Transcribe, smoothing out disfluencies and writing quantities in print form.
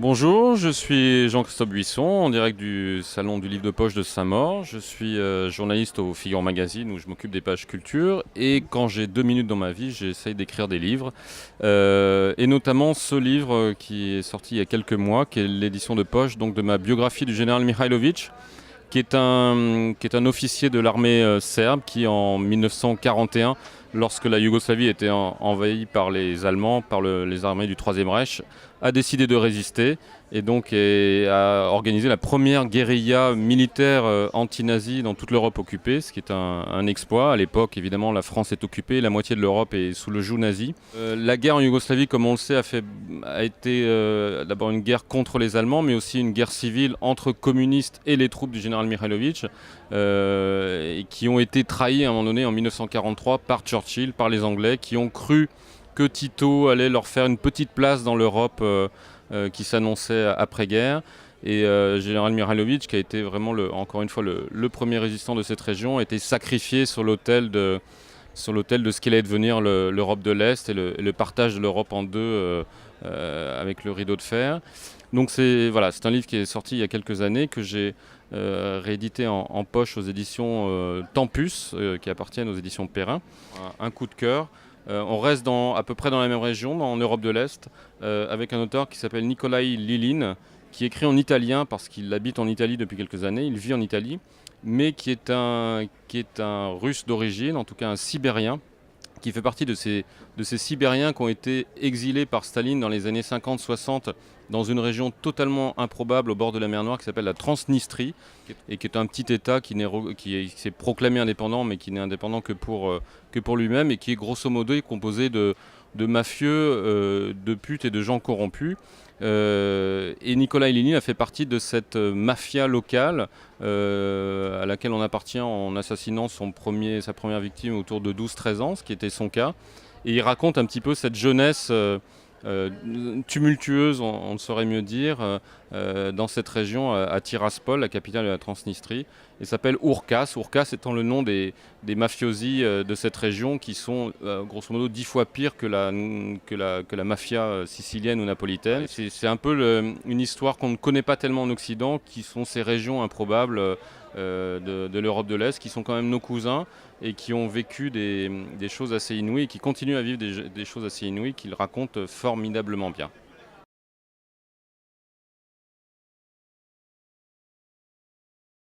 Bonjour, je suis Jean-Christophe Buisson, en direct du Salon du Livre de Poche de Saint-Maur. Je suis journaliste au Figaro Magazine où je m'occupe des pages culture et quand j'ai 2 minutes dans ma vie, j'essaye d'écrire des livres. Et notamment ce livre qui est sorti il y a quelques mois, qui est l'édition de poche donc, de ma biographie du général Mihailović, qui est un officier de l'armée serbe qui, en 1941, lorsque la Yougoslavie était envahie par les Allemands, par les armées du Troisième Reich, a décidé de résister et donc a organisé la première guérilla militaire anti-nazie dans toute l'Europe occupée, ce qui est un exploit. À l'époque, évidemment, la France est occupée, la moitié de l'Europe est sous le joug nazi. La guerre en Yougoslavie, comme on le sait, a été d'abord une guerre contre les Allemands, mais aussi une guerre civile entre communistes et les troupes du général Mihailović, et qui ont été trahis à un moment donné en 1943 par Churchill, par les Anglais, qui ont cru que Tito allait leur faire une petite place dans l'Europe qui s'annonçait après-guerre. Et général Mihailović, qui a été vraiment, encore une fois, le premier résistant de cette région, a été sacrifié sur l'autel de ce qu'allait devenir l'Europe de l'Est et le partage de l'Europe en deux avec le rideau de fer. Donc c'est un livre qui est sorti il y a quelques années, que j'ai réédité en poche aux éditions Tempus, qui appartiennent aux éditions Perrin. Un coup de cœur. On reste à peu près dans la même région, en Europe de l'Est, avec un auteur qui s'appelle Nikolai Lilin, qui écrit en italien parce qu'il habite en Italie depuis quelques années, il vit en Italie, mais qui est un russe d'origine, en tout cas un sibérien, qui fait partie de ces Sibériens qui ont été exilés par Staline dans les années 50-60 dans une région totalement improbable au bord de la mer Noire qui s'appelle la Transnistrie, et qui est un petit État qui s'est proclamé indépendant, mais qui n'est indépendant que pour lui-même, et qui est grosso modo composé de mafieux, de putes et de gens corrompus. Et Nikolai Lilin a fait partie de cette mafia locale à laquelle on appartient en assassinant sa première victime autour de 12-13 ans, ce qui était son cas. Et il raconte un petit peu cette jeunesse euh, tumultueuse, on ne saurait mieux dire, dans cette région, à Tiraspol, la capitale de la Transnistrie. Il s'appelle Urkas, Urkas étant le nom des mafiosi de cette région, qui sont grosso modo 10 fois pires que la mafia sicilienne ou napolitaine. C'est un peu une histoire qu'on ne connaît pas tellement en Occident, qui sont ces régions improbables de l'Europe de l'Est, qui sont quand même nos cousins et qui ont vécu des choses assez inouïes et qui continuent à vivre des choses assez inouïes qu'ils racontent formidablement bien.